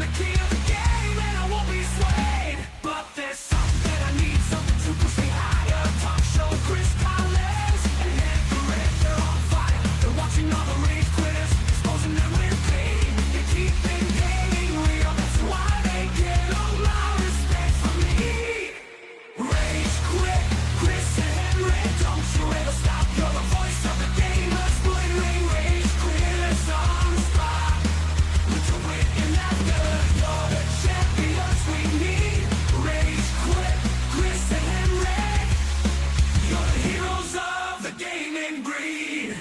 the king of the game, and I won't be swayed. But there's something that I need, something to push me higher. Talk show Chris Collins and HenricK, they're on fire. They're watching all the rage quitters, exposing them with pain. They keep them gaming real, that's why they get all my respect from me. Rage quit, Chris and HenricK, don't you ever stop. You're the voice of the gamers, splintering rage quitters on the spot. With the wit and laughter, you're the champions we need. Rage quit, Chris and HenricK, you're the heroes of the gaming breed.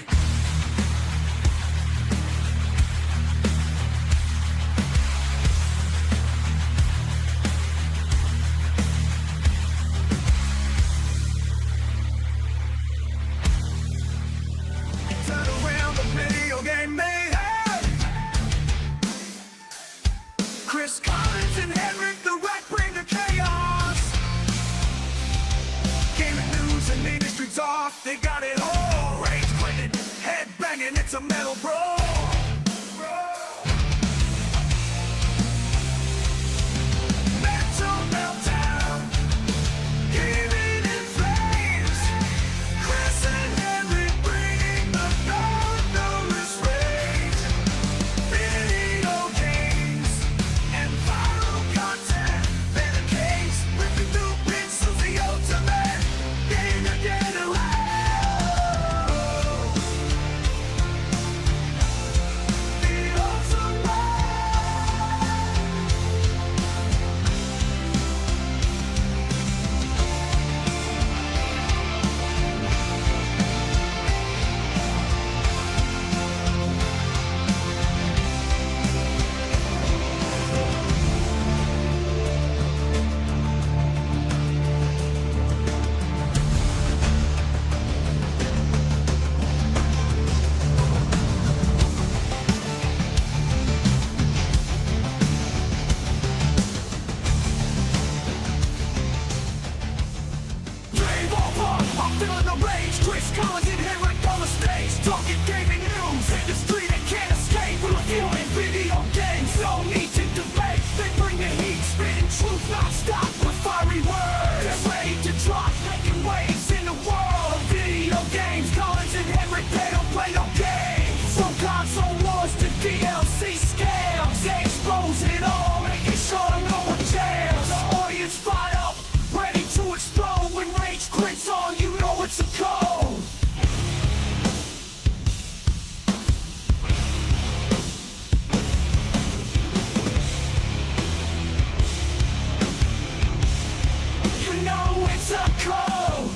Turn around the video game mayhem. Chris Collins and HenricK, the rat bring the chaos. Gaming news and industry talk, they got it all. Rage quitting, head banging, it's a metal brawl. Mental meltdown, gaming in flames. Chris and HenricK bringing the thunderous rage. Video games and viral content, better games, ripping through pixels, the ultimate game to get away. The ultimate. Rave over, I'm feeling the rage. Chris Collins and HenricK on the stage, talking gaming news. Industry that can't escape, we're reviewing video games. No need to debate, they bring the heat, spitting truth non-stop with fiery words. They're ready to drop, making waves in the world of video games. Collins and HenricK, they don't play no games. From console wars to DLC scams, they expose it all, making sure no one jams. The audience fired up, ready to explode. When rage quits on, you know it's a code. You know it's a code.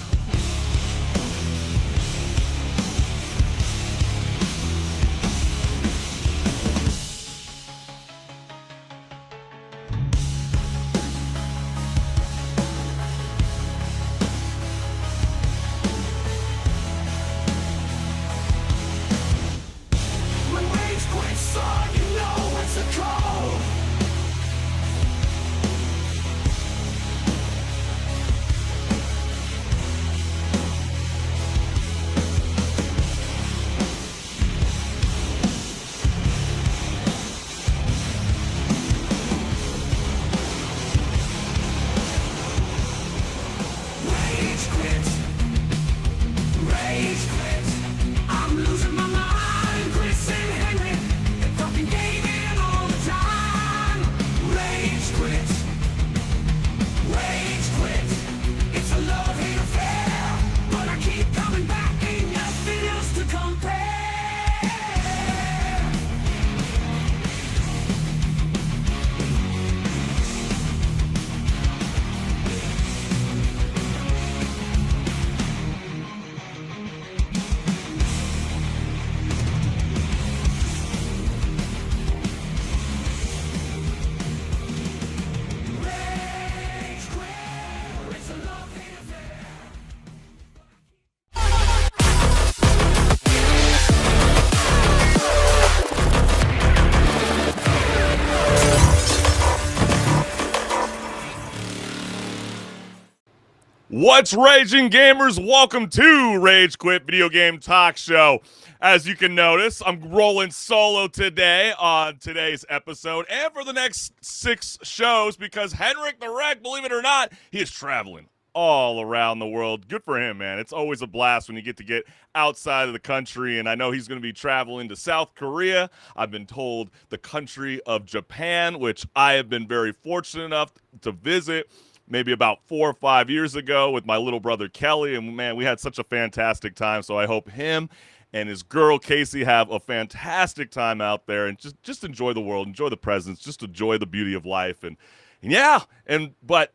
What's raging, gamers? Welcome to Rage Quit Video Game Talk Show. As you can notice, I'm rolling solo today on today's episode and for the next 6 shows because HenricK the Wreck, believe it or not, he is traveling all around the world. Good for him, man. It's always a blast when you get outside of the country, and I know he's going to be traveling to South Korea. I've been told the country of Japan, which I have been very fortunate enough to visit maybe about 4 or 5 years ago with my little brother Kelly, and man, we had such a fantastic time. So I hope him and his girl Casey have a fantastic time out there and just enjoy the world, enjoy the presence, just enjoy the beauty of life. But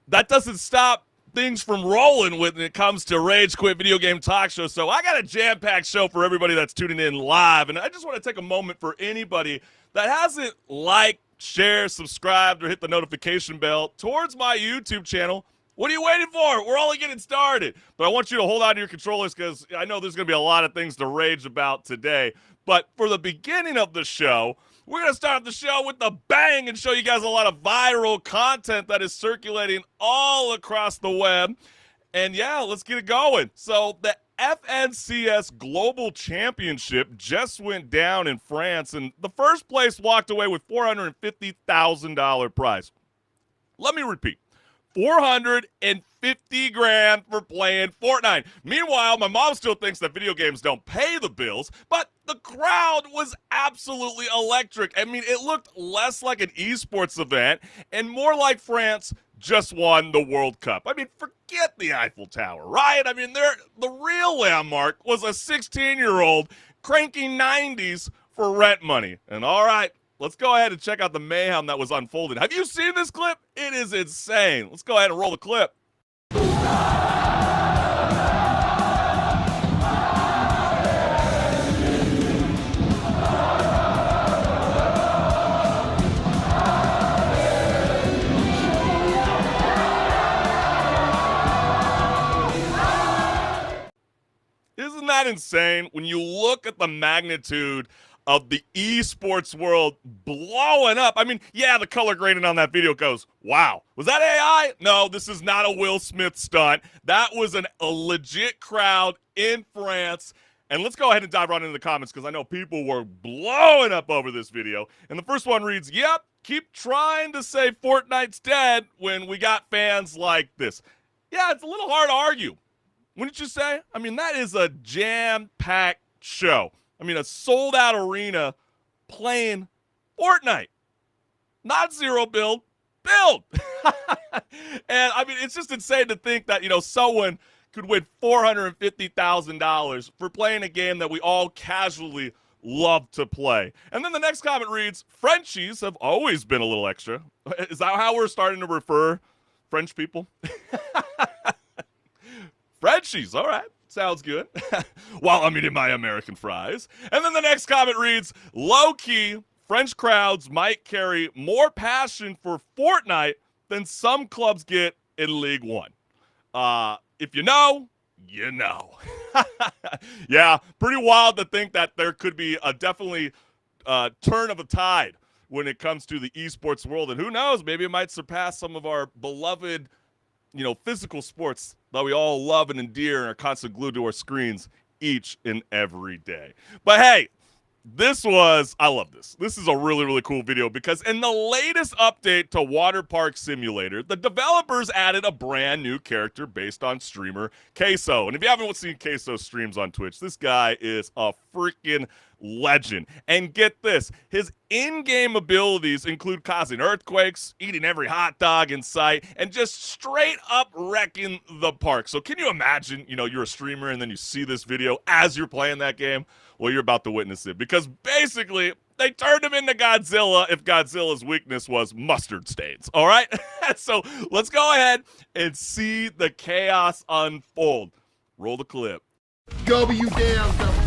that doesn't stop things from rolling when it comes to Rage Quit Video Game Talk Show. So I got a jam-packed show for everybody that's tuning in live, and I just want to take a moment for anybody that hasn't liked, share, subscribe, or hit the notification bell towards my YouTube channel. What are you waiting for? We're only getting started. But I want you to hold on to your controllers because I know there's going to be a lot of things to rage about today. But for the beginning of the show, we're going to start the show with a bang and show you guys a lot of viral content that is circulating all across the web. And yeah, let's get it going. So the FNCS Global Championship just went down in France, and the first place walked away with $450,000 prize. Let me repeat. $450,000 for playing Fortnite. Meanwhile, my mom still thinks that video games don't pay the bills, but the crowd was absolutely electric. I mean, it looked less like an esports event and more like France just won the World Cup. I mean, forget the Eiffel Tower, right? I mean, the real landmark was a 16-year-old cranking 90s for rent money. And all right, let's go ahead and check out the mayhem that was unfolding. Have you seen this clip? It is insane. Let's go ahead and roll the clip. Isn't that insane? When you look at the magnitude of the esports world blowing up. I mean, yeah, the color grading on that video goes, wow. Was that AI? No, this is not a Will Smith stunt. That was a legit crowd in France. And let's go ahead and dive right into the comments because I know people were blowing up over this video. And the first one reads, yep, keep trying to say Fortnite's dead when we got fans like this. Yeah, it's a little hard to argue. Wouldn't you say? I mean, that is a jam-packed show. I mean, a sold-out arena playing Fortnite. Not zero build. And, I mean, it's just insane to think that, someone could win $450,000 for playing a game that we all casually love to play. And then the next comment reads, Frenchies have always been a little extra. Is that how we're starting to refer French people? Frenchies, all right. Sounds good. While I'm eating my American fries. And then the next comment reads, low-key, French crowds might carry more passion for Fortnite than some clubs get in League One. If you know, you know. Yeah, pretty wild to think that there could be a definitely turn of a tide when it comes to the esports world. And who knows, maybe it might surpass some of our beloved physical sports that we all love and endear and are constantly glued to our screens each and every day. But hey, I love this. This is a really, really cool video because in the latest update to Water Park Simulator, the developers added a brand new character based on streamer Queso. And if you haven't seen Queso streams on Twitch, this guy is a freaking legend. And get this, his in-game abilities include causing earthquakes, eating every hot dog in sight, and just straight up wrecking the park. So can you imagine, you're a streamer and then you see this video as you're playing that game? Well, you're about to witness it because basically they turned him into Godzilla if Godzilla's weakness was mustard stains, all right? So let's go ahead and see the chaos unfold. Roll the clip. Go be you damn devil.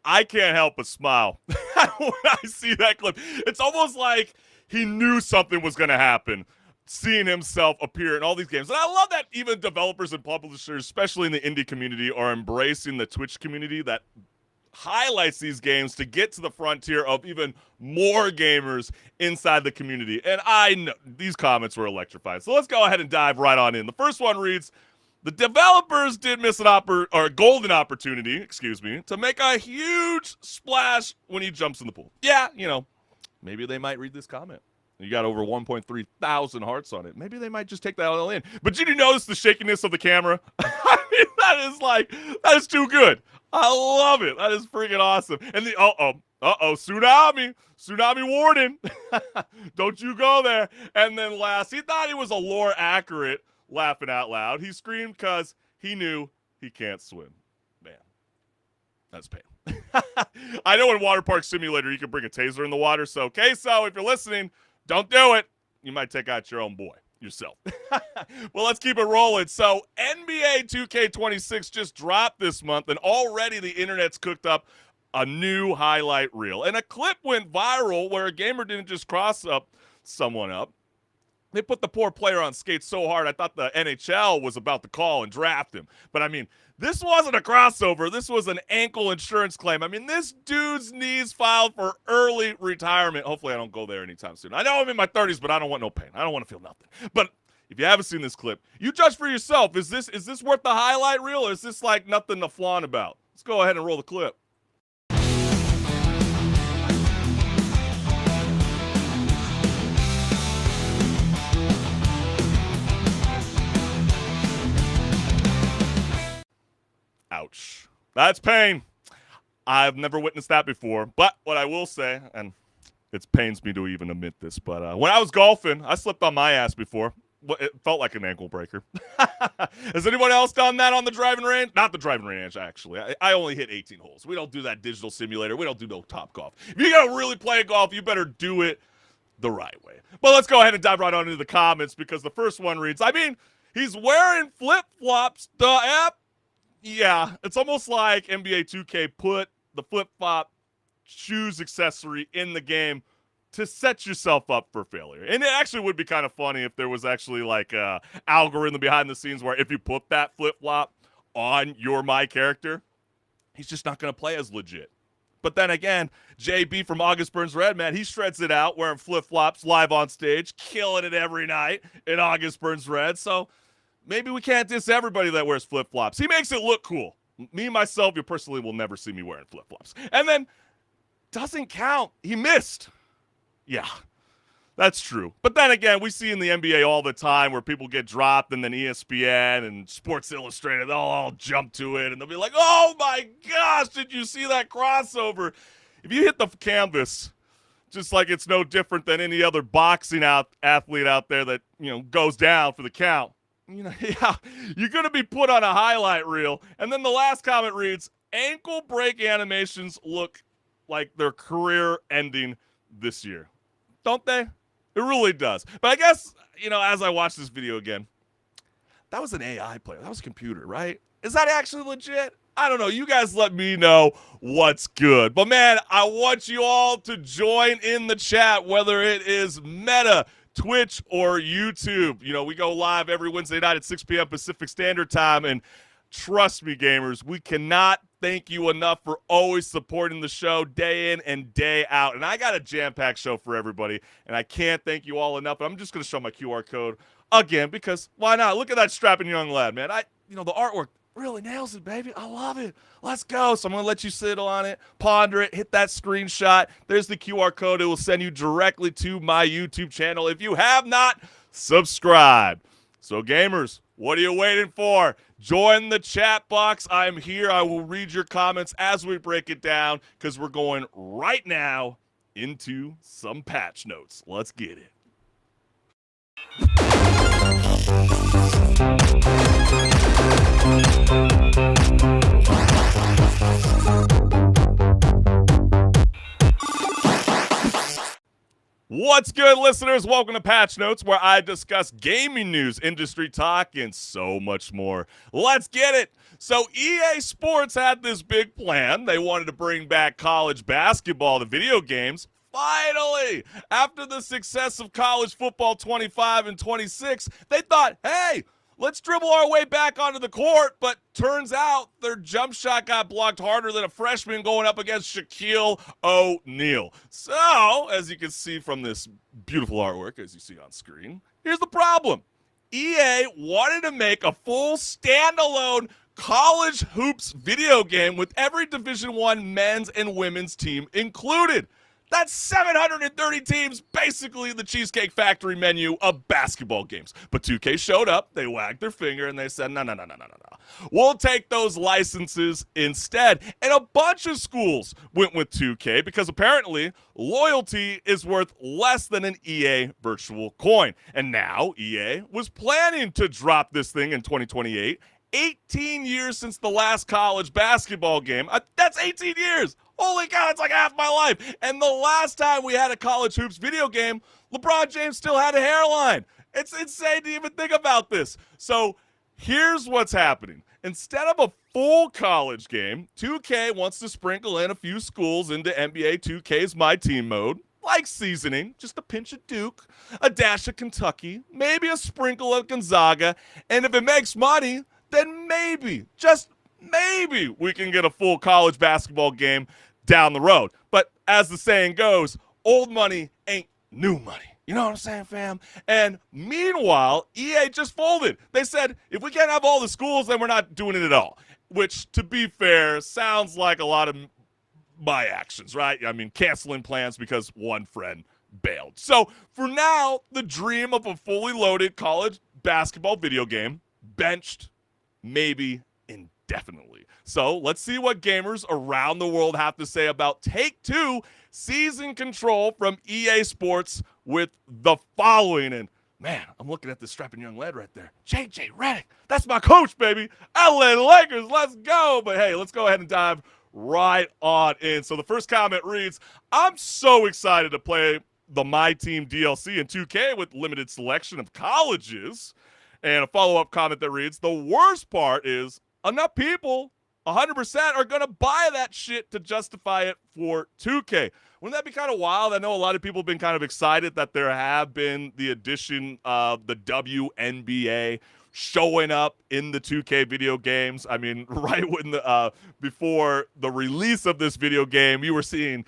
I can't help but smile when I see that clip. It's almost like he knew something was going to happen, seeing himself appear in all these games. And I love that even developers and publishers, especially in the indie community, are embracing the Twitch community that highlights these games to get to the frontier of even more gamers inside the community. And I know these comments were electrifying. So let's go ahead and dive right on in. The first one reads, the developers did miss a golden opportunity, to make a huge splash when he jumps in the pool. Yeah, maybe they might read this comment. You got over 1.3 thousand hearts on it. Maybe they might just take that all in. But did you notice the shakiness of the camera? I mean, that is too good. I love it. That is freaking awesome. And the tsunami warning. Don't you go there. And then last, he thought he was a lore accurate, laughing out loud. He screamed because he knew he can't swim. Man, that's pain. I know in Water Park Simulator you can bring a taser in the water. So, Queso, if you're listening, don't do it. You might take out your own boy yourself. Well, let's keep it rolling. So NBA 2K26 just dropped this month, and already the internet's cooked up a new highlight reel. And a clip went viral where a gamer didn't just cross up someone up. They put the poor player on skates so hard, I thought the NHL was about to call and draft him. But, I mean, this wasn't a crossover. This was an ankle insurance claim. I mean, this dude's knees filed for early retirement. Hopefully I don't go there anytime soon. I know I'm in my 30s, but I don't want no pain. I don't want to feel nothing. But if you haven't seen this clip, you judge for yourself. Is this worth the highlight reel, or is this like nothing to flaunt about? Let's go ahead and roll the clip. Ouch. That's pain. I've never witnessed that before. But what I will say, and it pains me to even admit this, but when I was golfing, I slipped on my ass before. It felt like an ankle breaker. Has anyone else done that on the driving range? Not the driving range, actually. I only hit 18 holes. We don't do that digital simulator. We don't do no Top Golf. If you're going to really play golf, you better do it the right way. But let's go ahead and dive right on into the comments, because the first one reads, I mean, he's wearing flip-flops, the F. Yeah, it's almost like NBA 2K put the flip-flop shoes accessory in the game to set yourself up for failure. And it actually would be kind of funny if there was actually like a algorithm behind the scenes where if you put that flip-flop on my character, he's just not going to play as legit. But then again, JB from August Burns Red, man, he shreds it out wearing flip-flops live on stage, killing it every night in August Burns Red. So maybe we can't diss everybody that wears flip-flops. He makes it look cool. Me, myself, you personally will never see me wearing flip-flops. And then, doesn't count. He missed. Yeah, that's true. But then again, we see in the NBA all the time where people get dropped and then ESPN and Sports Illustrated, they'll all jump to it and they'll be like, oh my gosh, did you see that crossover? If you hit the canvas, just like it's no different than any other boxing athlete out there that, goes down for the count. Yeah, you're going to be put on a highlight reel. And then the last comment reads, ankle break animations look like they're career ending this year. Don't they? It really does. But I guess, as I watch this video again, that was an AI player. That was a computer, right? Is that actually legit? I don't know. You guys let me know what's good. But, man, I want you all to join in the chat, whether it is Meta, Twitch, or YouTube. We go live every Wednesday night at 6 p.m. Pacific Standard Time, and trust me, gamers, we cannot thank you enough for always supporting the show day in and day out. And I got a jam-packed show for everybody, and I can't thank you all enough. I'm just going to show my QR code again, because why not? Look at that strapping young lad, man. The artwork really nails it, baby. I love it. Let's go. So I'm going to let you sit on it, ponder it, hit that screenshot. There's the QR code. It will send you directly to my YouTube channel if you have not subscribed. So, gamers, what are you waiting for? Join the chat box. I'm here. I will read your comments as we break it down, because we're going right now into some patch notes. Let's get it. What's What's good, listeners? Welcome to Patch Notes, where I discuss gaming news, industry talk, and so much more. Let's get it. So EA Sports had this big plan. They wanted to bring back college basketball to video games. Finally, after the success of college football 25 and 26, they thought, hey, let's dribble our way back onto the court, but turns out their jump shot got blocked harder than a freshman going up against Shaquille O'Neal. So, as you can see from this beautiful artwork, as you see on screen, here's the problem. EA wanted to make a full standalone college hoops video game with every Division I men's and women's team included. That's 730 teams, basically the Cheesecake Factory menu of basketball games. But 2K showed up, they wagged their finger, and they said, no. We'll take those licenses instead. And a bunch of schools went with 2K because apparently loyalty is worth less than an EA virtual coin. And now EA was planning to drop this thing in 2028. 18 years since the last college basketball game. That's 18 years. Holy cow, it's like half my life. And the last time we had a college hoops video game, LeBron James still had a hairline. It's insane to even think about this. So here's what's happening. Instead of a full college game, 2K wants to sprinkle in a few schools into NBA 2K's My Team mode, like seasoning, just a pinch of Duke, a dash of Kentucky, maybe a sprinkle of Gonzaga, and if it makes money, then maybe, just maybe, we can get a full college basketball game down the road. But as the saying goes, old money ain't new money. You know what I'm saying, fam? And meanwhile, EA just folded. They said, if we can't have all the schools, then we're not doing it at all. Which, to be fair, sounds like a lot of my actions, right? I mean, canceling plans because one friend bailed. So for now, the dream of a fully loaded college basketball video game, benched, maybe indefinitely. So let's see what gamers around the world have to say about Take-Two season control from EA Sports with the following. And man, I'm looking at this strapping young lad right there. JJ Redick, that's my coach, baby. LA Lakers, let's go. But hey, let's go ahead and dive right on in. So the first comment reads, I'm so excited to play the My Team DLC in 2K with limited selection of colleges. And a follow-up comment that reads, the worst part is enough people 100% are going to buy that shit to justify it for 2K. Wouldn't that be kind of wild? I know a lot of people have been kind of excited that there have been the addition of the WNBA showing up in the 2K video games. I mean, right when before the release of this video game, you were seeing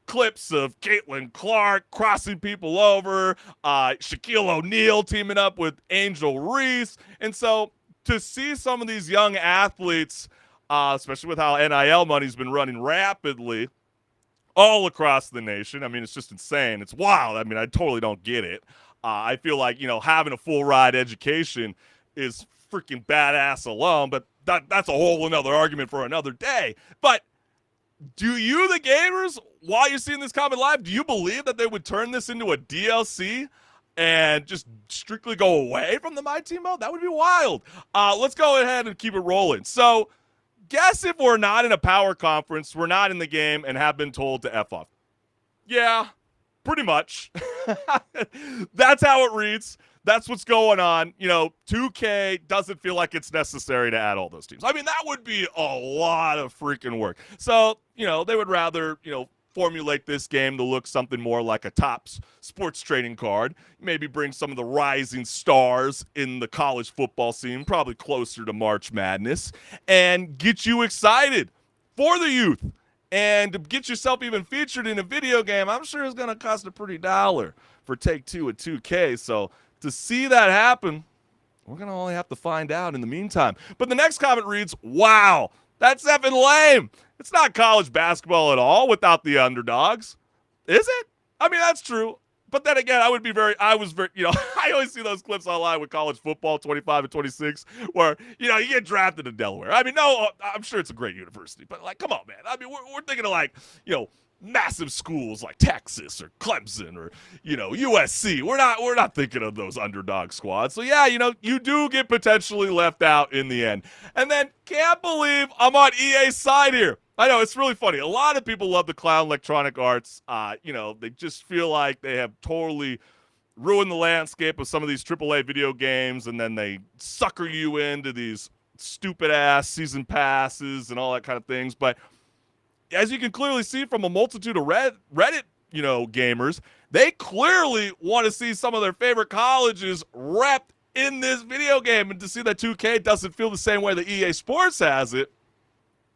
clips of Caitlin Clark crossing people over, Shaquille O'Neal teaming up with Angel Reese. And so to see some of these young athletes, especially with how NIL money's been running rapidly all across the nation, I mean, it's just insane. It's wild. I mean, I totally don't get it. I feel like, having a full ride education is freaking badass alone, but that's a whole another argument for another day. But do you, the gamers, while you're seeing this comment live, do you believe that they would turn this into a DLC and just strictly go away from the My Team mode? That would be wild. Let's go ahead and keep it rolling. So guess if we're not in a power conference, we're not in the game, and have been told to F off. Yeah, pretty much. That's how it reads. That's what's going on. 2K doesn't feel like it's necessary to add all those teams. I mean, that would be a lot of freaking work. So, they would rather, formulate this game to look something more like a Topps sports trading card. Maybe bring some of the rising stars in the college football scene, probably closer to March Madness, and get you excited for the youth. And to get yourself even featured in a video game, I'm sure it's going to cost a pretty dollar for Take-Two at 2K. So to see that happen, we're going to only have to find out in the meantime. But the next comment reads, wow, that's effing lame. It's not college basketball at all without the underdogs. Is it? I mean, that's true. But then again, I was very, I always see those clips online with college football, 25 and 26, where, you get drafted in Delaware. I mean, no, I'm sure it's a great university, but come on, man. I mean, we're thinking of massive schools like Texas or Clemson or, USC. We're not thinking of those underdog squads. So yeah, you do get potentially left out in the end. And then can't believe I'm on EA's side here. I know, it's really funny. A lot of people love the clown Electronic Arts. They just feel like they have totally ruined the landscape of some of these AAA video games, and then they sucker you into these stupid-ass season passes and all that kind of things. But as you can clearly see from a multitude of Reddit, gamers, they clearly want to see some of their favorite colleges repped in this video game. And to see that 2K doesn't feel the same way that EA Sports has it,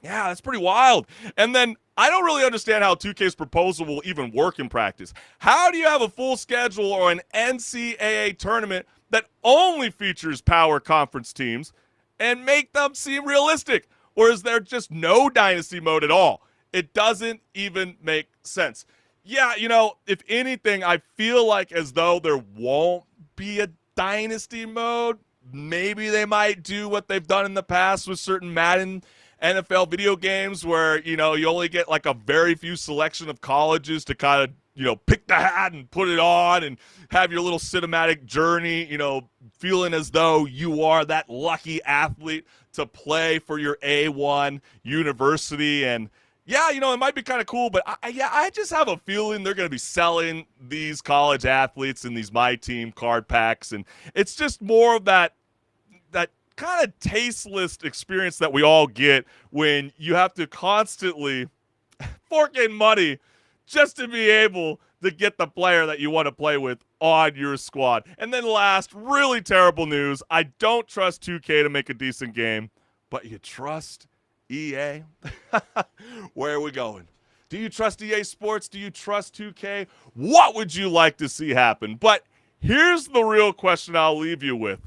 yeah, that's pretty wild. And then I don't really understand how 2K's proposal will even work in practice. How do you have a full schedule or an NCAA tournament that only features power conference teams and make them seem realistic? Or is there just no dynasty mode at all? It doesn't even make sense. Yeah, if anything, I feel like as though there won't be a dynasty mode. Maybe they might do what they've done in the past with certain Madden NFL video games where, you only get like a very few selection of colleges to kind of, pick the hat and put it on and have your little cinematic journey, feeling as though you are that lucky athlete to play for your A1 university. And yeah, it might be kind of cool, but I just have a feeling they're going to be selling these college athletes in these My Team card packs. And it's just more of that kind of tasteless experience that we all get when you have to constantly fork in money just to be able to get the player that you want to play with on your squad. And then last, really terrible news. I don't trust 2K to make a decent game, but you trust EA? Where are we going? Do you trust EA Sports? Do you trust 2K? What would you like to see happen? But here's the real question I'll leave you with.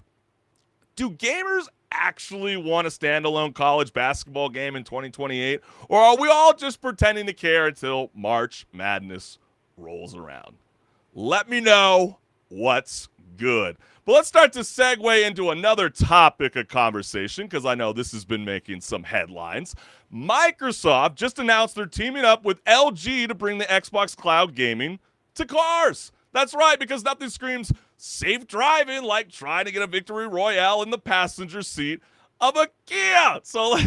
Do gamers actually want a standalone college basketball game in 2028? Or are we all just pretending to care until March Madness rolls around? Let me know what's good. But let's start to segue into another topic of conversation, because I know this has been making some headlines. Microsoft just announced they're teaming up with LG to bring the Xbox Cloud gaming to cars. That's right, because nothing screams safe driving like trying to get a victory royale in the passenger seat of a Kia. So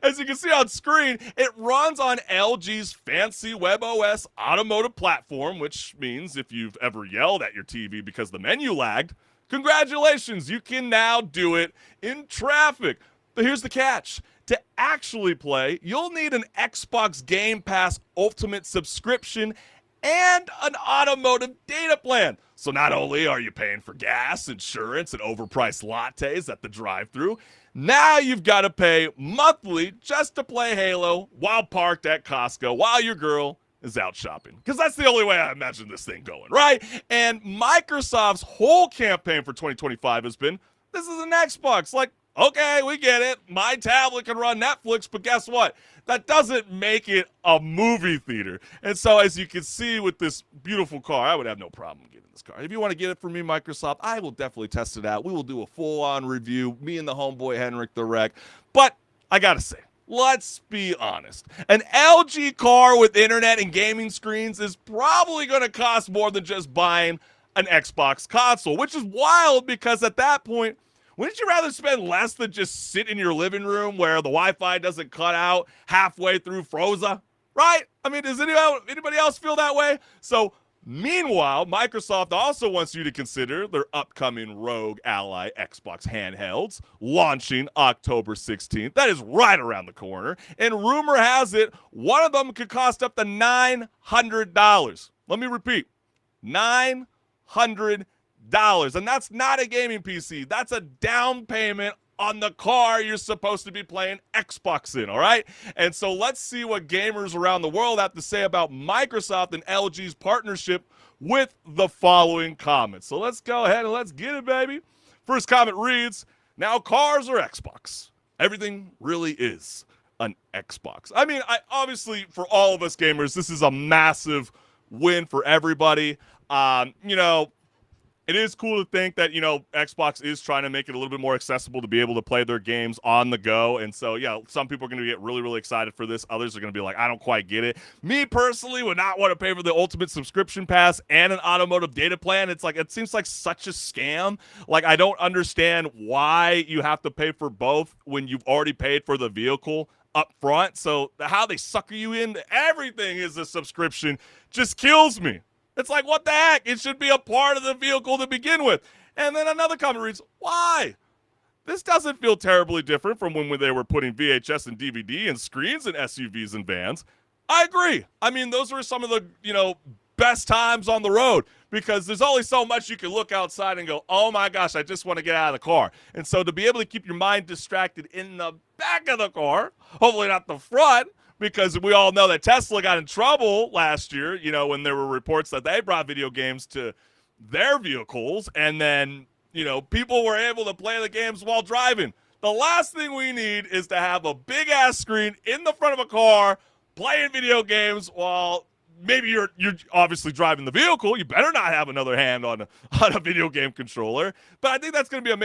as you can see on screen, it runs on LG's fancy WebOS automotive platform, which means if you've ever yelled at your TV because the menu lagged, congratulations, you can now do it in traffic. But here's the catch. To actually play, you'll need an Xbox Game Pass Ultimate subscription and an automotive data plan. So not only are you paying for gas, insurance, and overpriced lattes at the drive-thru, now you've got to pay monthly just to play Halo while parked at Costco while your girl is out shopping. Because that's the only way I imagine this thing going, right? And Microsoft's whole campaign for 2025 has been, this is an Xbox. Like, okay, we get it. My tablet can run Netflix, but guess what? That doesn't make it a movie theater. And so as you can see with this beautiful car, I would have no problem getting this car. If you want to get it from me, Microsoft, I will definitely test it out. We will do a full-on review, me and the homeboy HenricK the Wreck. But I got to say, let's be honest. An LG car with internet and gaming screens is probably going to cost more than just buying an Xbox console, which is wild because at that point, wouldn't you rather spend less than just sit in your living room where the Wi-Fi doesn't cut out halfway through Froza? Right? I mean, does anybody else feel that way? So, meanwhile, Microsoft also wants you to consider their upcoming Rogue Ally Xbox handhelds launching October 16th. That is right around the corner. And rumor has it, one of them could cost up to $900. Let me repeat, $900. And that's not a gaming PC. That's a down payment on the car you're supposed to be playing Xbox in, all right? And so let's see what gamers around the world have to say about Microsoft and LG's partnership with the following comments. So let's go ahead and let's get it, baby. First comment reads, now cars are Xbox. Everything really is an Xbox. I mean, obviously for all of us gamers, this is a massive win for everybody. it is cool to think that, Xbox is trying to make it a little bit more accessible to be able to play their games on the go. And so, yeah, some people are going to get really, really excited for this. Others are going to be like, I don't quite get it. Me personally would not want to pay for the ultimate subscription pass and an automotive data plan. It's like, it seems like such a scam. Like, I don't understand why you have to pay for both when you've already paid for the vehicle up front. So how they sucker you into everything is a subscription just kills me. It's like, what the heck? It should be a part of the vehicle to begin with. And then another comment reads, why? This doesn't feel terribly different from when they were putting VHS and DVD and screens in SUVs and vans. I agree. I mean, those were some of the, best times on the road because there's only so much you can look outside and go, oh my gosh, I just want to get out of the car. And so to be able to keep your mind distracted in the back of the car, hopefully not the front, because we all know that Tesla got in trouble last year, when there were reports that they brought video games to their vehicles, and then, people were able to play the games while driving. The last thing we need is to have a big-ass screen in the front of a car playing video games while maybe you're obviously driving the vehicle. You better not have another hand on a video game controller. But I think that's going to be a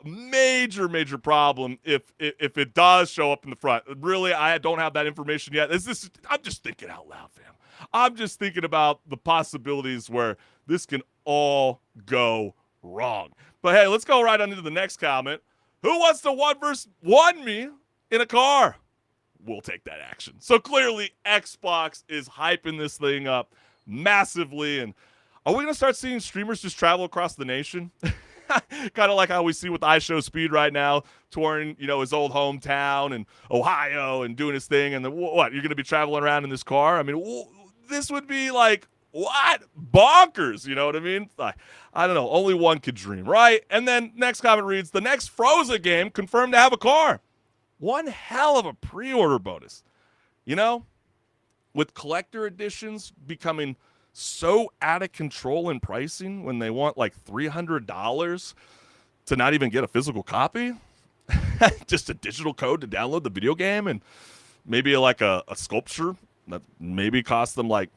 major problem if it does show up in the front. Really, I don't have that information yet. I'm just thinking out loud, fam. I'm just thinking about the possibilities where this can all go wrong. But hey, let's go right on into the next comment. Who wants to 1v1 me in a car? We'll take that action. So clearly Xbox is hyping this thing up massively. And are we going to start seeing streamers just travel across the nation? Kind of like how we see with iShowSpeed right now, touring, his old hometown and Ohio and doing his thing. And then what? You're going to be traveling around in this car? I mean, this would be like, what? Bonkers. You know what I mean? Like, I don't know. Only one could dream, right? And then next comment reads, the next Frozen game confirmed to have a car. One hell of a pre-order bonus. With collector editions becoming so out of control in pricing when they want like $300 to not even get a physical copy, just a digital code to download the video game, and maybe like a sculpture that maybe cost them like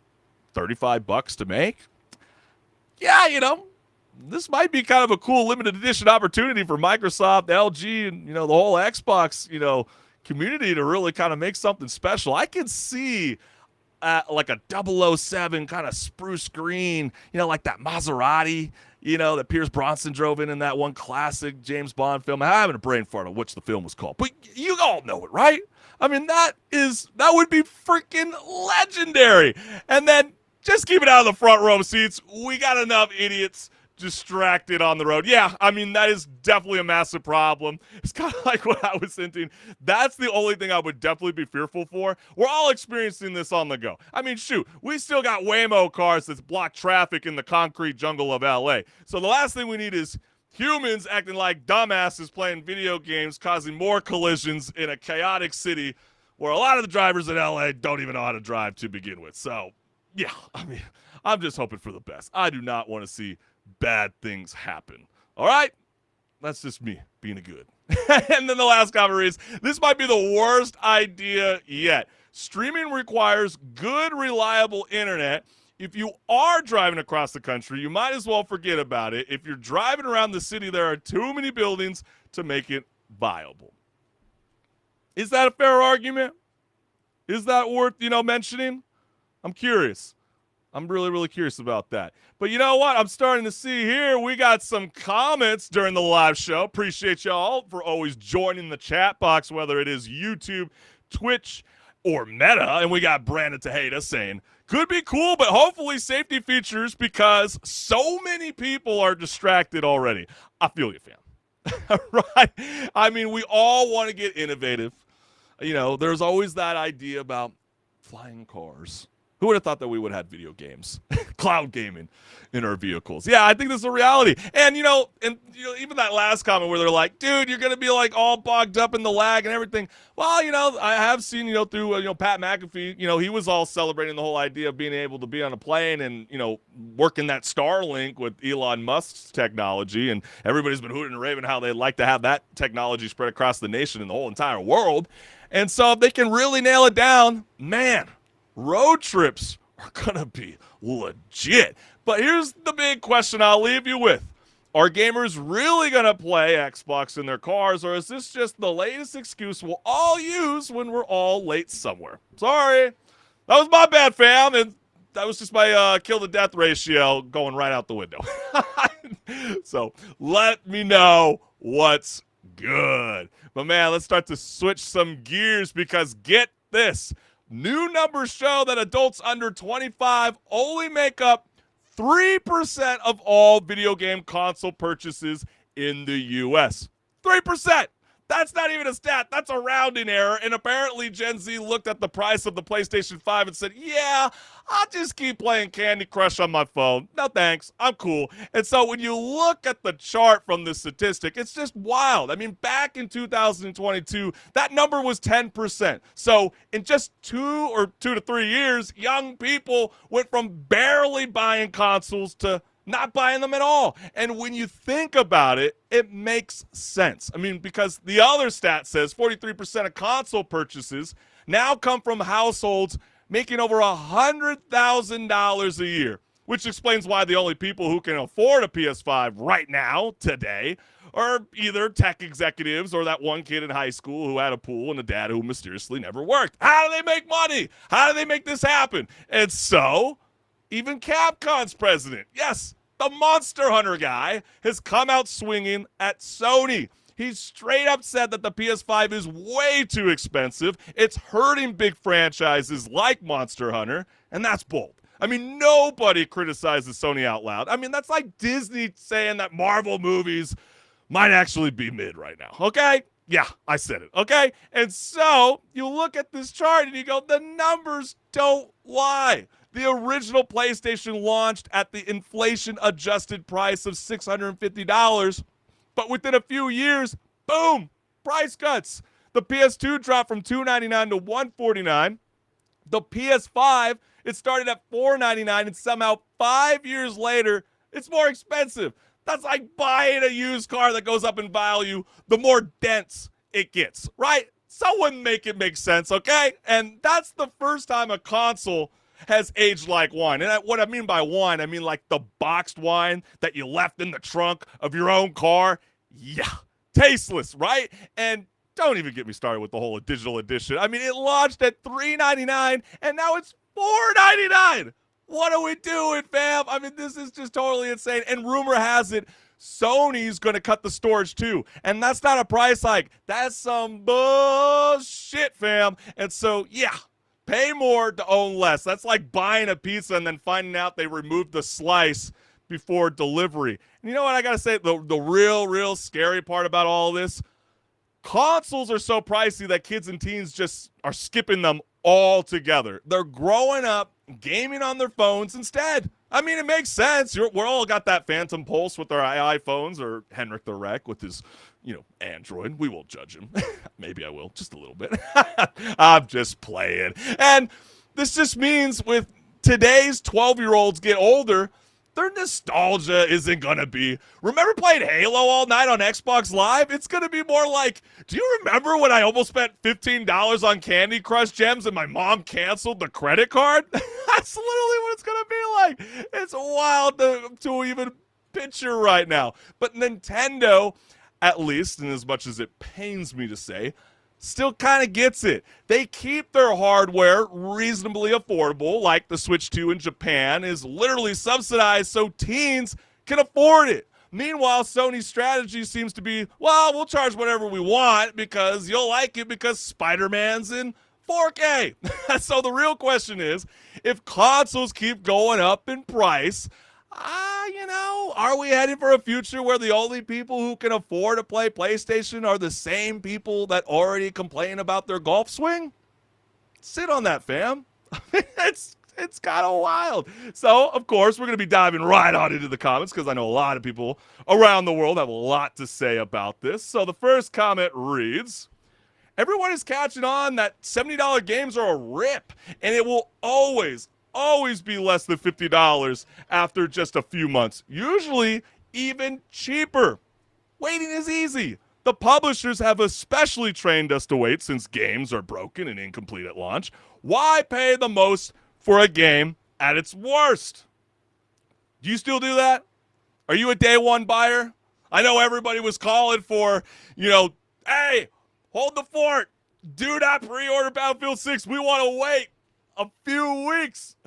$35 to make. Yeah, this might be kind of a cool limited edition opportunity for Microsoft, LG, and, the whole Xbox, community to really kind of make something special. I can see like a 007 kind of spruce green, like that Maserati, that Pierce Brosnan drove in that one classic James Bond film. I'm having a brain fart on which the film was called, but you all know it, right? I mean, that would be freaking legendary. And then just keep it out of the front row seats. We got enough idiots distracted on the road. Yeah, I mean, that is definitely a massive problem. It's kind of like what I was hinting. That's the only thing I would definitely be fearful for. We're all experiencing this on the go. I mean, shoot, we still got Waymo cars that block traffic in the concrete jungle of LA. So the last thing we need is humans acting like dumbasses playing video games, causing more collisions in a chaotic city where a lot of the drivers in LA don't even know how to drive to begin with. So, yeah, I mean, I'm just hoping for the best. I do not want to see bad things happen. All right? That's just me being a good. And then the last comment reads, this might be the worst idea yet. Streaming requires good, reliable internet. If you are driving across the country, you might as well forget about it. If you're driving around the city, there are too many buildings to make it viable. Is that a fair argument? Is that worth, mentioning? I'm curious. I'm really, really curious about that. But you know what? I'm starting to see here we got some comments during the live show. Appreciate y'all for always joining the chat box, whether it is YouTube, Twitch, or Meta. And we got Brandon Tejeda saying, could be cool, but hopefully safety features because so many people are distracted already. I feel you, fam. Right? I mean, we all want to get innovative. There's always that idea about flying cars. Who would have thought that we would have had video games, cloud gaming in our vehicles? Yeah, I think this is a reality. And, even that last comment where they're like, dude, you're going to be like all bogged up in the lag and everything. Well, I have seen, through, Pat McAfee, he was all celebrating the whole idea of being able to be on a plane and, working that Starlink with Elon Musk's technology. And everybody's been hooting and raving how they'd like to have that technology spread across the nation and the whole entire world. And so if they can really nail it down, man, road trips are going to be legit. But here's the big question I'll leave you with. Are gamers really going to play Xbox in their cars, or is this just the latest excuse we'll all use when we're all late somewhere? Sorry. That was my bad, fam, and that was just my kill-to-death ratio going right out the window. So let me know what's good. But, man, let's start to switch some gears because get this. New numbers show that adults under 25 only make up 3% of all video game console purchases in the U.S. 3%. That's not even a stat. That's a rounding error. And apparently Gen Z looked at the price of the PlayStation 5 and said, yeah, I'll just keep playing Candy Crush on my phone. No thanks. I'm cool. And so when you look at the chart from this statistic, it's just wild. I mean, back in 2022, that number was 10%. So in just 2 to 3 years, young people went from barely buying consoles to not buying them at all. And when you think about it, it makes sense. I mean, because the other stat says 43% of console purchases now come from households making over $100,000 a year, which explains why the only people who can afford a PS5 right now, today, are either tech executives or that one kid in high school who had a pool and a dad who mysteriously never worked. How do they make money? How do they make this happen? And so even Capcom's president, yes, the Monster Hunter guy, has come out swinging at Sony. He straight up said that the PS5 is way too expensive. It's hurting big franchises like Monster Hunter, and that's bold. I mean, nobody criticizes Sony out loud. I mean, that's like Disney saying that Marvel movies might actually be mid right now, okay? Yeah, I said it, okay? And so you look at this chart and you go, the numbers don't lie. The original PlayStation launched at the inflation-adjusted price of $650, but within a few years, boom, price cuts. The PS2 dropped from $299 to $149. The PS5, it started at $499, and somehow 5 years later, it's more expensive. That's like buying a used car that goes up in value the more dense it gets, right? Someone make it make sense, okay? And that's the first time a console has aged like wine. And what I mean by wine, I mean like the boxed wine that you left in the trunk of your own car. Yeah, tasteless, right? And don't even get me started with the whole digital edition. I mean, it launched at $399, and now it's $499. What are we doing, fam? I mean, this is just totally insane. And rumor has it, Sony's going to cut the storage too. And that's not a price hike. That's some bullshit, fam. And so, yeah, pay more to own less. That's like buying a pizza and then finding out they removed the slice before delivery. And you know what I got to say? The real scary part about all this, consoles are so pricey that kids and teens just are skipping them altogether. They're growing up gaming on their phones instead. I mean, it makes sense. We're all got that phantom pulse with our iPhones, or HenricK the Wreck with his, Android. We won't judge him. Maybe I will, just a little bit. I'm just playing. And this just means with today's 12-year-olds get older, their nostalgia isn't going to be, remember playing Halo all night on Xbox Live? It's going to be more like, do you remember when I almost spent $15 on Candy Crush gems and my mom canceled the credit card? That's literally what it's going to be like. It's wild to even picture right now. But Nintendo, at least, and as much as it pains me to say, still kind of gets it. They keep their hardware reasonably affordable, like the Switch 2 in Japan is literally subsidized so teens can afford it. Meanwhile, Sony's strategy seems to be, well, we'll charge whatever we want because you'll like it because Spider-Man's in 4K. So the real question is, if consoles keep going up in price, are we headed for a future where the only people who can afford to play PlayStation are the same people that already complain about their golf swing? Sit on that, fam. It's kind of wild. So, of course, we're going to be diving right on into the comments because I know a lot of people around the world have a lot to say about this. So the first comment reads, everyone is catching on that $70 games are a rip, and it will always be less than $50 after just a few months, usually even cheaper. Waiting is easy. The publishers have especially trained us to wait since games are broken and incomplete at launch. Why pay the most for a game at its worst? Do you still do that? Are you a day one buyer? I know everybody was calling for, hey, hold the fort. Do not pre-order Battlefield 6. We want to wait a few weeks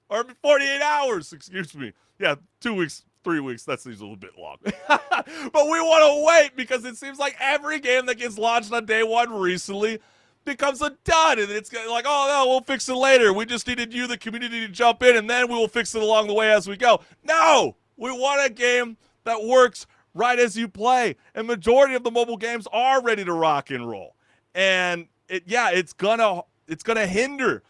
or 48 hours, excuse me. Yeah, 2 weeks, 3 weeks. That seems a little bit long. But we want to wait because it seems like every game that gets launched on day one recently becomes a dud. And it's like, oh, no, we'll fix it later. We just needed you, the community, to jump in, and then we will fix it along the way as we go. No! We want a game that works right as you play. And majority of the mobile games are ready to rock and roll. And it's gonna hinder,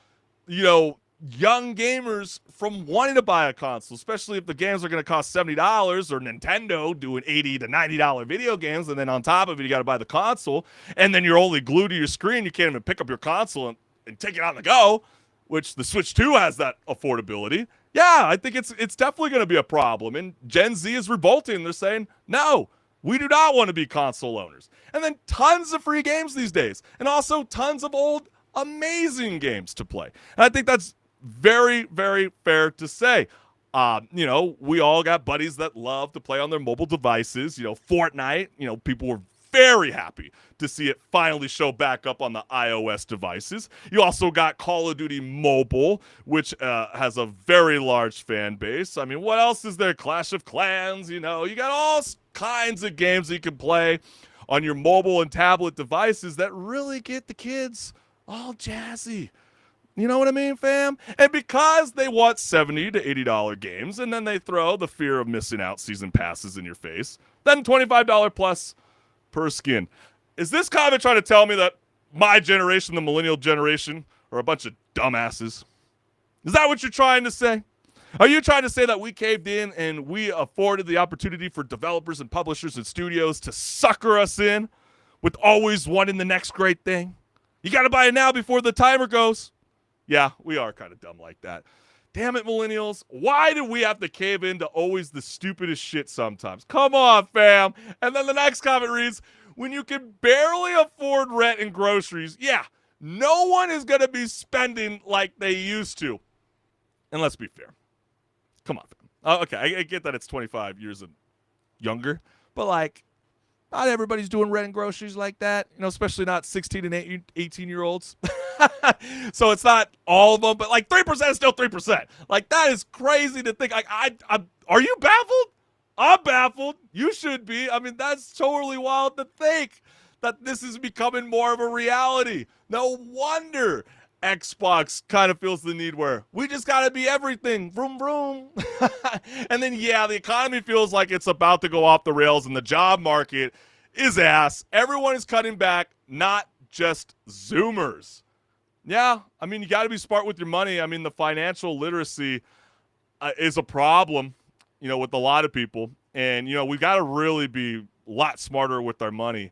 young gamers from wanting to buy a console, especially if the games are going to cost $70 or Nintendo doing $80 to $90 video games, and then on top of it, you got to buy the console, and then you're only glued to your screen. You can't even pick up your console and take it on the go, which the Switch 2 has that affordability. Yeah, I think it's definitely going to be a problem, and Gen Z is revolting. They're saying, no, we do not want to be console owners. And then tons of free games these days, and also tons of old amazing games to play. And I think that's very, very fair to say. We all got buddies that love to play on their mobile devices. Fortnite, people were very happy to see it finally show back up on the iOS devices. You also got Call of Duty Mobile, which has a very large fan base. I mean, what else is there? Clash of Clans, you got all kinds of games that you can play on your mobile and tablet devices that really get the kids all jazzy. You know what I mean, fam? And because they want $70 to $80 games, and then they throw the fear of missing out season passes in your face, then $25 plus per skin. Is this comment trying to tell me that my generation, the millennial generation, are a bunch of dumbasses? Is that what you're trying to say? Are you trying to say that we caved in and we afforded the opportunity for developers and publishers and studios to sucker us in with always wanting the next great thing? You got to buy it now before the timer goes. Yeah, we are kind of dumb like that. Damn it, millennials. Why do we have to cave into always the stupidest shit sometimes? Come on, fam. And then the next comment reads, when you can barely afford rent and groceries, yeah, no one is going to be spending like they used to. And let's be fair. Come on, fam. Okay, I get that it's 25 years and younger, but not everybody's doing rent and groceries like that, especially not 16 and 18-year-olds. So it's not all of them, but 3% is still 3%. That is crazy to think. Are you baffled? I'm baffled. You should be. I mean, that's totally wild to think that this is becoming more of a reality. No wonder Xbox kind of feels the need where we just got to be everything. Vroom, vroom. And then, the economy feels like it's about to go off the rails and the job market is ass. Everyone is cutting back, not just Zoomers. Yeah, I mean, you got to be smart with your money. I mean, the financial literacy is a problem, with a lot of people. And, we got to really be a lot smarter with our money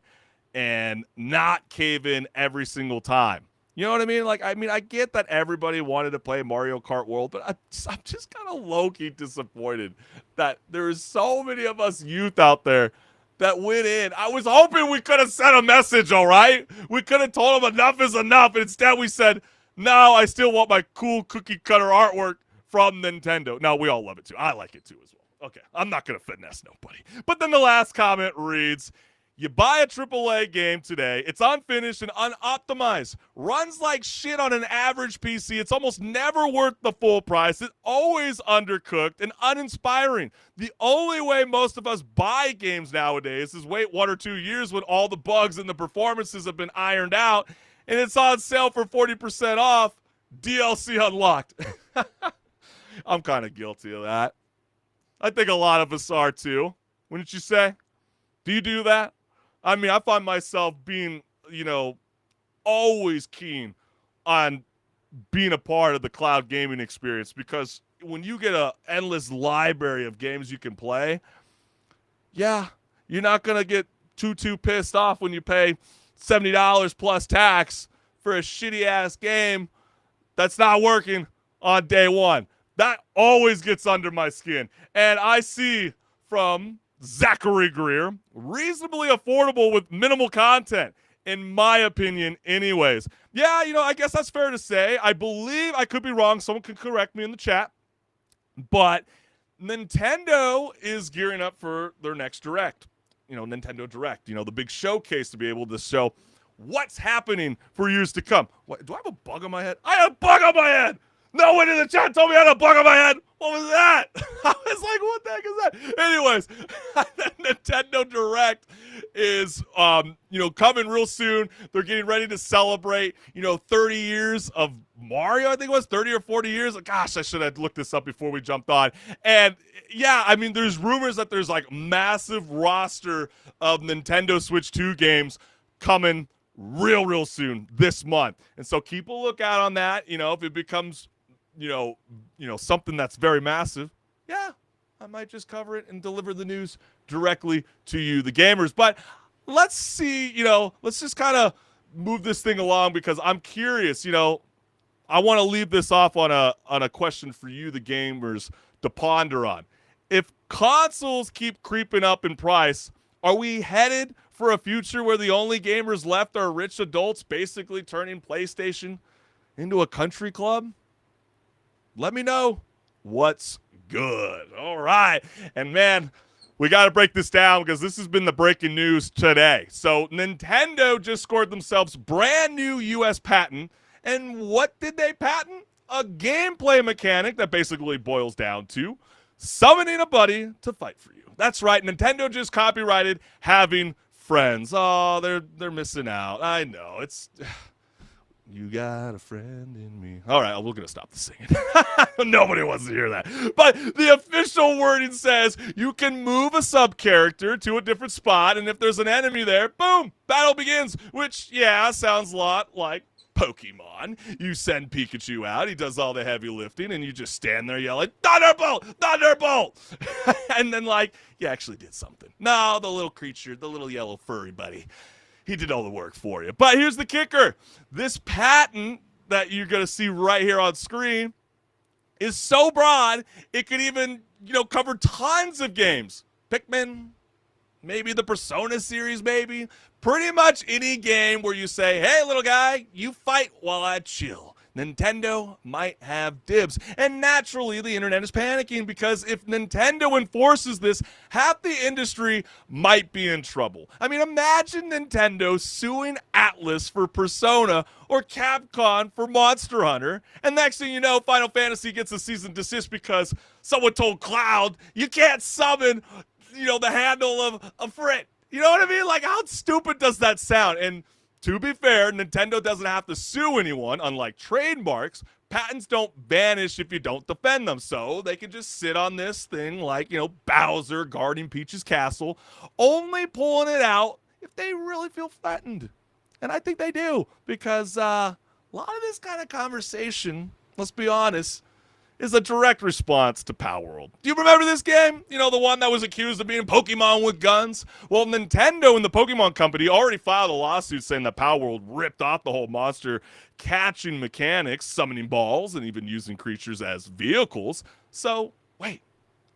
and not cave in every single time. You know what I mean? I get that everybody wanted to play Mario Kart World, but I'm just kind of low-key disappointed that there's so many of us youth out there that went in. I was hoping we could have sent a message, all right? We could have told them enough is enough, and instead we said, no, I still want my cool cookie-cutter artwork from Nintendo. No, we all love it, too. I like it, too, as well. Okay, I'm not going to finesse nobody. But then the last comment reads, you buy a AAA game today, it's unfinished and unoptimized, runs like shit on an average PC, it's almost never worth the full price, it's always undercooked and uninspiring. The only way most of us buy games nowadays is wait 1 or 2 years when all the bugs and the performances have been ironed out, and it's on sale for 40% off, DLC unlocked. I'm kind of guilty of that. I think a lot of us are too. Wouldn't you say? Do you do that? I mean, I find myself being, always keen on being a part of the cloud gaming experience because when you get an endless library of games you can play, you're not going to get too pissed off when you pay $70 plus tax for a shitty-ass game that's not working on day one. That always gets under my skin. And I see from Zachary Greer, reasonably affordable with minimal content, in my opinion, anyways. Yeah, I guess that's fair to say. I believe, I could be wrong, someone can correct me in the chat, but Nintendo is gearing up for their next Direct. Nintendo Direct, the big showcase to be able to show what's happening for years to come. What, do I have a bug on my head? I have a bug on my head! No one in the chat told me I had a bug on my head! What was that? I was like, what the heck is that? Anyways, Nintendo Direct is, coming real soon. They're getting ready to celebrate, 30 years of Mario, I think it was 30 or 40 years. Gosh, I should have looked this up before we jumped on. And yeah, I mean, there's rumors that there's like massive roster of Nintendo Switch 2 games coming real soon this month. And so keep a lookout on that. If it becomes, something that's very massive, yeah, I might just cover it and deliver the news directly to you, the gamers. But let's see, let's just kind of move this thing along because I'm curious, I want to leave this off on a question for you, the gamers, to ponder on. If consoles keep creeping up in price, are we headed for a future where the only gamers left are rich adults basically turning PlayStation into a country club? Let me know what's good. All right. And man, we got to break this down because this has been the breaking news today. So Nintendo just scored themselves brand new U.S. patent. And what did they patent? A gameplay mechanic that basically boils down to summoning a buddy to fight for you. That's right. Nintendo just copyrighted having friends. Oh, they're missing out. I know. It's you got a friend in me. All right, we're going to stop the singing. Nobody wants to hear that. But the official wording says you can move a sub-character to a different spot, and if there's an enemy there, boom, battle begins, which, yeah, sounds a lot like Pokemon. You send Pikachu out, he does all the heavy lifting, and you just stand there yelling, Thunderbolt! Thunderbolt! And then, you actually did something. No, the little creature, the little yellow furry buddy, he did all the work for you. But here's the kicker. This patent that you're going to see right here on screen is so broad, it could even, cover tons of games. Pikmin, maybe the Persona series, maybe. Pretty much any game where you say, hey, little guy, you fight while I chill. Nintendo might have dibs. And naturally, the internet is panicking because if Nintendo enforces this, half the industry might be in trouble. I mean, imagine Nintendo suing Atlas for Persona or Capcom for Monster Hunter. And next thing you know, Final Fantasy gets a cease and desist because someone told Cloud, you can't summon, the handle of a Frit. You know what I mean? How stupid does that sound? And to be fair, Nintendo doesn't have to sue anyone, unlike trademarks. Patents don't vanish if you don't defend them, so they can just sit on this thing like, Bowser guarding Peach's castle, only pulling it out if they really feel threatened. And I think they do, because a lot of this kind of conversation, let's be honest, is a direct response to Palworld. Do you remember this game? The one that was accused of being Pokemon with guns? Well, Nintendo and the Pokemon Company already filed a lawsuit saying that Palworld ripped off the whole monster catching mechanics, summoning balls, and even using creatures as vehicles. So, wait,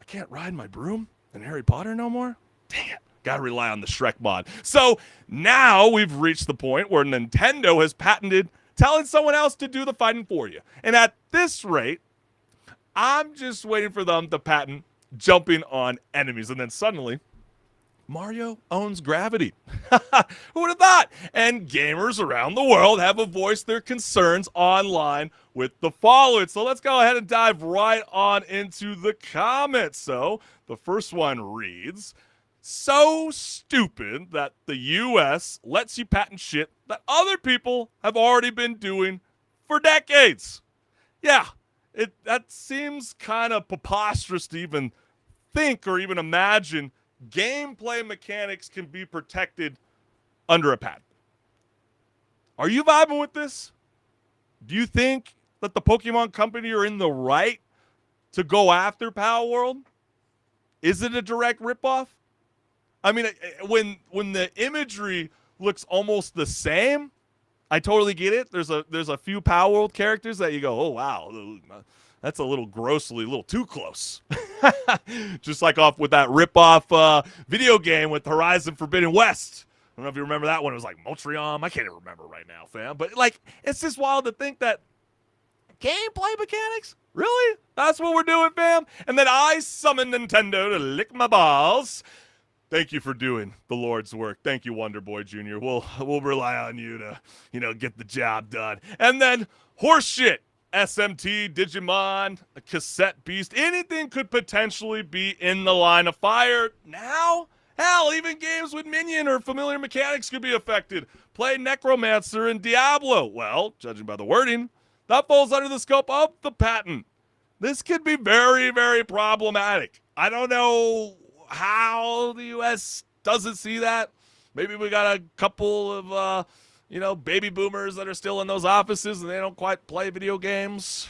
I can't ride my broom in Harry Potter no more? Dang it. Gotta rely on the Shrek mod. So, now we've reached the point where Nintendo has patented telling someone else to do the fighting for you. And at this rate, I'm just waiting for them to patent jumping on enemies. And then suddenly, Mario owns gravity. Who would have thought? And gamers around the world have voiced their concerns online with the following. So let's go ahead and dive right on into the comments. So the first one reads, so stupid that the U.S. lets you patent shit that other people have already been doing for decades. Yeah. That seems kind of preposterous to even think or even imagine gameplay mechanics can be protected under a patent. Are you vibing with this? Do you think that the Pokemon Company are in the right to go after Palworld? Is it a direct ripoff? I mean, when the imagery looks almost the same, I totally get it. There's a few Palworld characters that you go, oh, wow, that's a little too close. Just like off with that rip-off video game with Horizon Forbidden West. I don't know if you remember that one. It was like Moltrium. I can't even remember right now, fam. But, it's just wild to think that gameplay mechanics Really? That's what we're doing, fam? And then I summon Nintendo to lick my balls. Thank you for doing the Lord's work. Thank you, Wonder Boy Jr. We'll rely on you to, get the job done. And then horseshit. SMT, Digimon, a cassette beast, anything could potentially be in the line of fire. Now, hell, even games with minion or familiar mechanics could be affected. Play Necromancer and Diablo. Well, judging by the wording, that falls under the scope of the patent. This could be very, very problematic. I don't know how the U.S. doesn't see that. Maybe we got a couple of, baby boomers that are still in those offices and they don't quite play video games.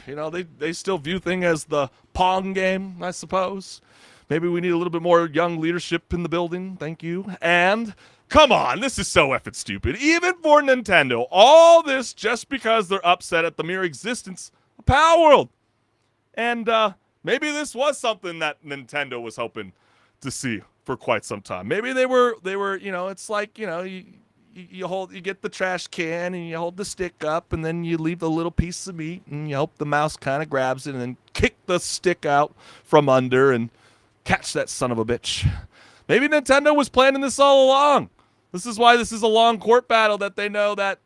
They still view things as the Pong game, I suppose. Maybe we need a little bit more young leadership in the building. Thank you. And come on, this is so effing stupid. Even for Nintendo, all this just because they're upset at the mere existence of Power World. And maybe this was something that Nintendo was hoping to see for quite some time. Maybe they were, it's like, you get the trash can and you hold the stick up and then you leave a little piece of meat and you hope the mouse kind of grabs it and then kick the stick out from under and catch that son of a bitch. Maybe Nintendo was planning this all along. This is why this is a long court battle, that they know that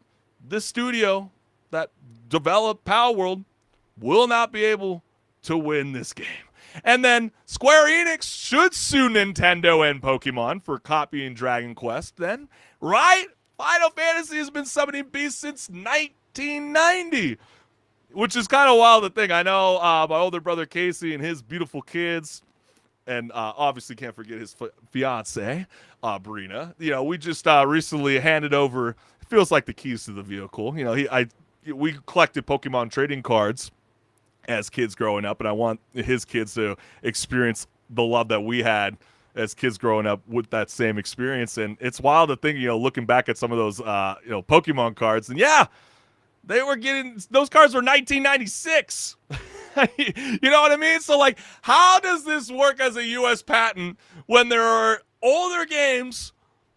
this studio that developed Power World will not be able to win this game. And then Square Enix should sue Nintendo and Pokemon for copying Dragon Quest then, right? Final Fantasy has been summoning beasts since 1990, which is kind of wild to think. I know my older brother Casey and his beautiful kids, and obviously can't forget his fiance, Brina. We just recently handed over, it feels like the keys to the vehicle. We collected Pokemon trading cards as kids growing up, and I want his kids to experience the love that we had as kids growing up with that same experience. And it's wild to think, looking back at some of those, Pokemon cards, and yeah, they were getting, those cards were 1996. You know what I mean? So, like, how does this work as a U.S. patent when there are older games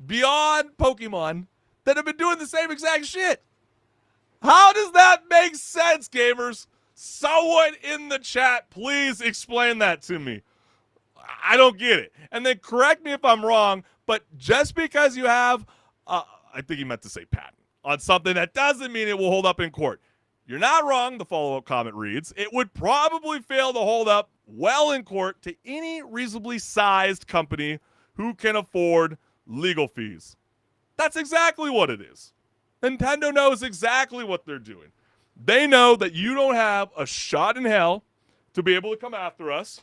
beyond Pokemon that have been doing the same exact shit? How does that make sense, gamers? Someone in the chat, please explain that to me. I don't get it. And then correct me if I'm wrong, but just because you have, I think he meant to say patent, on something, that doesn't mean it will hold up in court. You're not wrong, the follow-up comment reads. It would probably fail to hold up well in court to any reasonably sized company who can afford legal fees. That's exactly what it is. Nintendo knows exactly what they're doing. They know that you don't have a shot in hell to be able to come after us.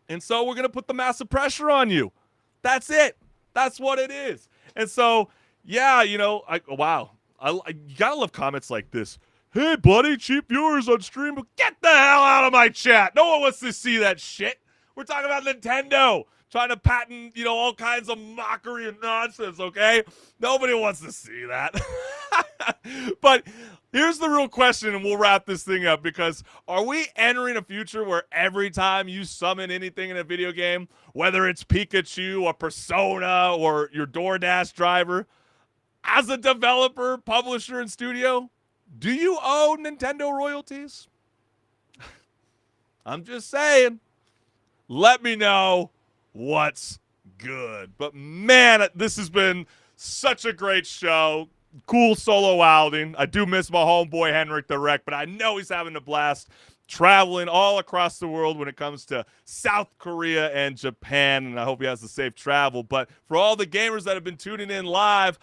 And so we're going to put the massive pressure on you. That's it. That's what it is. And so, yeah, wow. You got to love comments like this. Hey, buddy, cheap viewers on stream, but get the hell out of my chat. No one wants to see that shit. We're talking about Nintendo trying to patent, all kinds of mockery and nonsense, okay? Nobody wants to see that. But here's the real question, and we'll wrap this thing up, because are we entering a future where every time you summon anything in a video game, whether it's Pikachu or Persona or your DoorDash driver, as a developer, publisher, and studio, do you owe Nintendo royalties? I'm just saying. Let me know what's good. But man, this has been such a great show. Cool solo outing. I do miss my homeboy HenricK, but I know he's having a blast traveling all across the world when it comes to South Korea and Japan, and I hope he has a safe travel. But for all the gamers that have been tuning in live,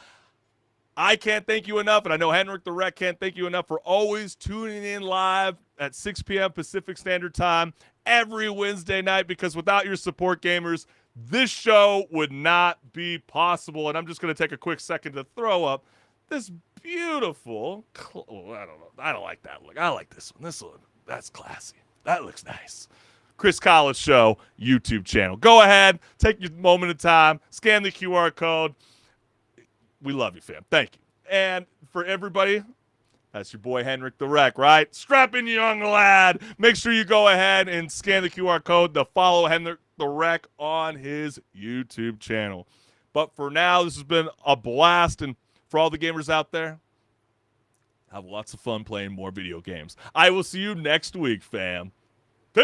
I can't thank you enough, and I know HenricK can't thank you enough for always tuning in live at 6 p.m. Pacific Standard Time every Wednesday night, because without your support, gamers, this show would not be possible. And I'm just going to take a quick second to throw up this beautiful, I don't like that look. I like this one. This one, that's classy. That looks nice. Chris Collins Show YouTube channel. Go ahead, take your moment of time, scan the QR code. We love you, fam. Thank you. And for everybody, that's your boy HenricK, right? Strapping young lad. Make sure you go ahead and scan the QR code to follow HenricK on his YouTube channel. But for now, this has been a blast, and for all the gamers out there, have lots of fun playing more video games. I will see you next week, fam. Peace.